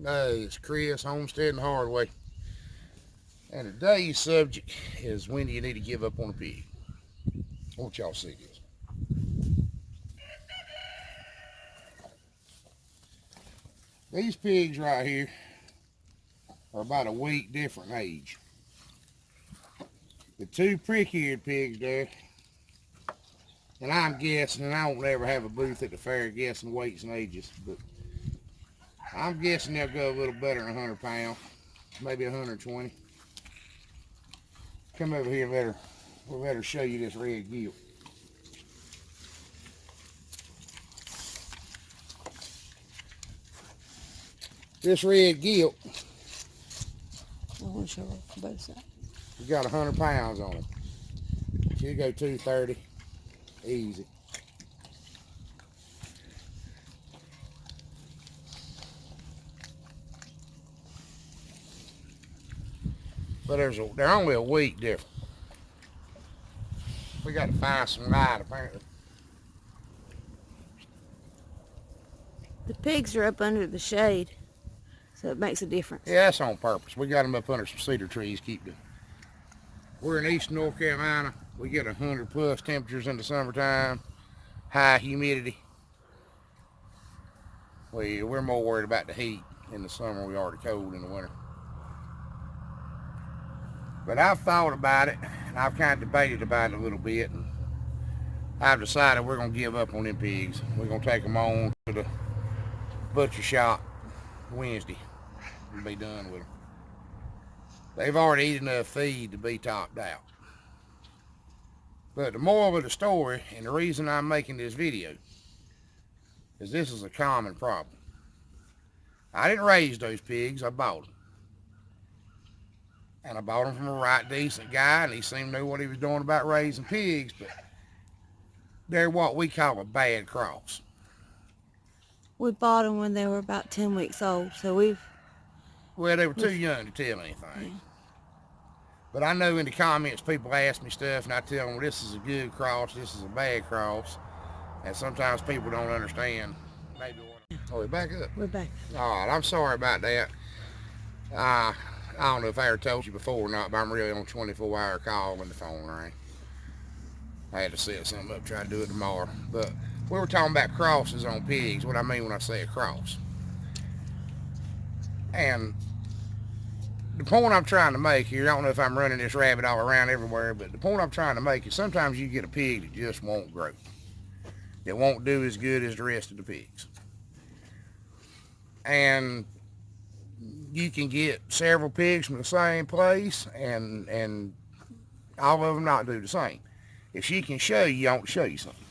No, it's Chris, Homestead and Hardway. And today's subject is when do you need to give up on a pig? I want y'all to see this. These pigs right here are about a week different age. The two prick-eared pigs there, and I'm guessing, and I won't ever have a booth at the fair guessing weights and ages, but I'm guessing they'll go a little better than 100 pounds, maybe 120. Come over here and let her show you this red gilt. This red gilt, I want to show her both sides. you got 100 pounds on it. She'll go 230, easy. But they're only a week different. We got to find some light apparently. The pigs are up under the shade, so it makes a difference. Yeah, that's on purpose. We got them up under some cedar trees. We're in eastern North Carolina. We get 100 plus temperatures in the summertime, high humidity. We're more worried about the heat in the summer. We are the cold in the winter. But I've thought about it, and I've kind of debated about it a little bit, and I've decided we're going to give up on them pigs. We're going to take them on to the butcher shop Wednesday and be done with them. They've already eaten enough feed to be topped out. But the moral of the story, and the reason I'm making this video, is this is a common problem. I didn't raise those pigs, I bought them. And I bought them from a right decent guy, and he seemed to know what he was doing about raising pigs, but they're what we call a bad cross. We bought them when they were about 10 weeks old, so Well, they were too young to tell anything. Yeah. But I know in the comments people ask me stuff, and I tell them, well, this is a good cross, this is a bad cross. And sometimes people don't understand. Maybe we're back up. We're back. All right, I'm sorry about that. I don't know if I ever told you before or not, but I'm really on a 24-hour call when the phone rang. I had to set something up, try to do it tomorrow. But we were talking about crosses on pigs, what I mean when I say a cross. And the point I'm trying to make here, I don't know if I'm running this rabbit all around everywhere, but the point I'm trying to make is sometimes you get a pig that just won't grow. That won't do as good as the rest of the pigs. And you can get several pigs from the same place and all of them not do the same. If she can show you, I want to show you something.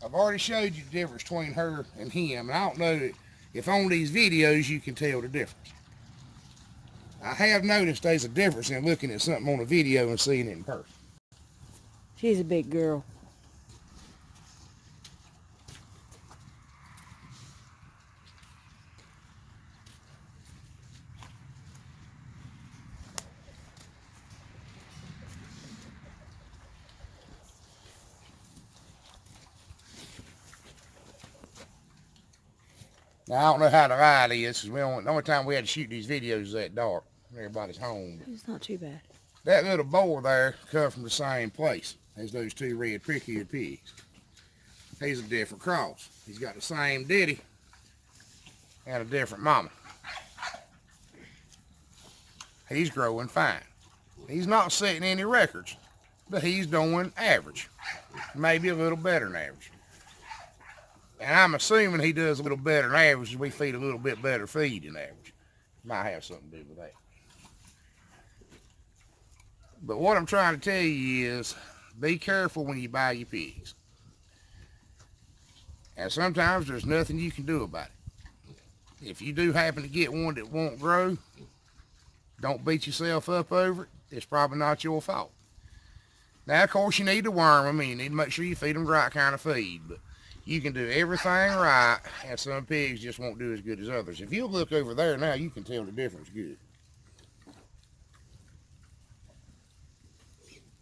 I've already showed you the difference between her and him, and I don't know if on these videos you can tell the difference. I have noticed there's a difference in looking at something on a video and seeing it in person. She's a big girl. Now, I don't know how the light is, because the only time we had to shoot these videos was at dark. Everybody's home. It's not too bad. That little boar there come from the same place as those two red prick-eared pigs. He's a different cross. He's got the same daddy and a different mama. He's growing fine. He's not setting any records, but he's doing average. Maybe a little better than average. And I'm assuming he does a little better than average as we feed a little bit better feed than average. Might have something to do with that. But what I'm trying to tell you is, be careful when you buy your pigs. And sometimes there's nothing you can do about it. If you do happen to get one that won't grow, don't beat yourself up over it. It's probably not your fault. Now, of course, you need to worm them, and you need to make sure you feed them the right kind of feed. But you can do everything right, and some pigs just won't do as good as others. If you look over there now, you can tell the difference good.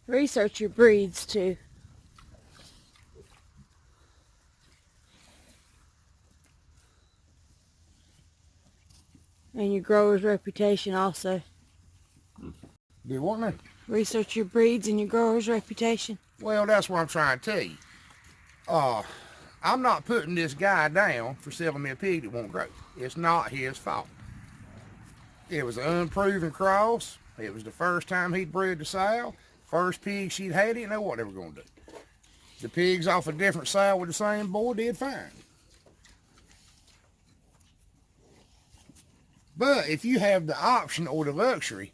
Research your breeds, too. And your grower's reputation also. Do what now? Research your breeds and your grower's reputation. Well, that's what I'm trying to tell you. I'm not putting this guy down for selling me a pig that won't grow. It's not his fault. It was an unproven cross. It was the first time he'd bred the sow. First pig she'd had, he didn't know what they were going to do. The pigs off a different sow with the same boy did fine. But if you have the option or the luxury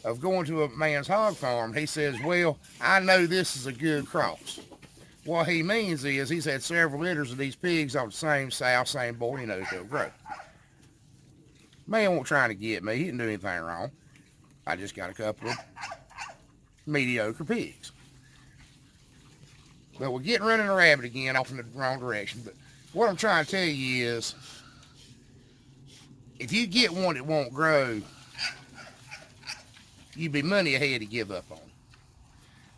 of going to a man's hog farm, he says, well, I know this is a good cross. What he means is he's had several litters of these pigs off the same sow, same boy, he knows they'll grow. Man wasn't trying to get me. He didn't do anything wrong. I just got a couple of mediocre pigs. But we're getting running a rabbit again off in the wrong direction. But what I'm trying to tell you is, if you get one that won't grow, you'd be money ahead to give up on.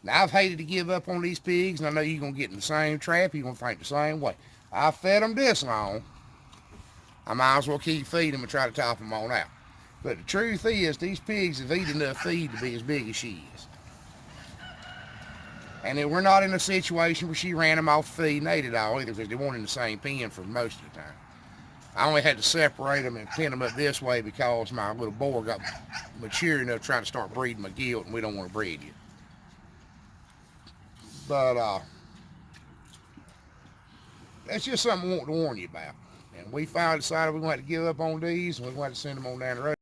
Now, I've hated to give up on these pigs, and I know you're going to get in the same trap. You're going to think the same way. I've fed them this long. I might as well keep feeding them and try to top them on out. But the truth is, these pigs have eaten enough feed to be as big as she is. And then we're not in a situation where she ran them off feed and ate it all either, because they weren't in the same pen for most of the time. I only had to separate them and pin them up this way because my little boy got mature enough trying to start breeding my gilt, and we don't want to breed yet. But that's just something I want to warn you about. And we finally decided we wanted to give up on these, and we wanted to send them on down the road.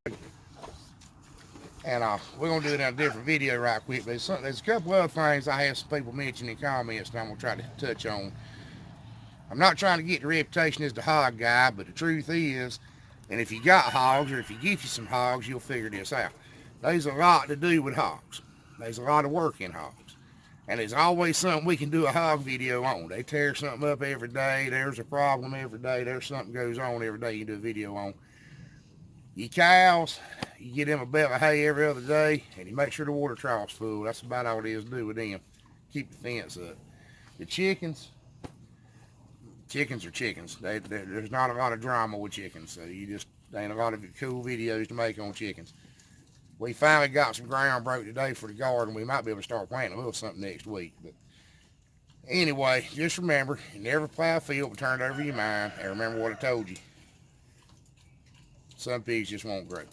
And we're going to do it in a different video right quick. But there's a couple other things I have some people mention in comments that I'm going to try to touch on. I'm not trying to get the reputation as the hog guy, but the truth is, and if you got hogs, or if you get you some hogs, you'll figure this out. There's a lot to do with hogs. There's a lot of work in hogs. And there's always something we can do a hog video on. They tear something up every day. There's a problem every day. There's something goes on every day you do a video on. Your cows, you get them a bale of hay every other day, and you make sure the water trough's full. That's about all it is to do with them. Keep the fence up. The chickens are chickens. There's not a lot of drama with chickens, so there ain't a lot of cool videos to make on chickens. We finally got some ground broke today for the garden. We might be able to start planting a little something next week. But anyway, just remember, you never plow a field and turn it over your mind. And remember what I told you. Some pigs just won't grow.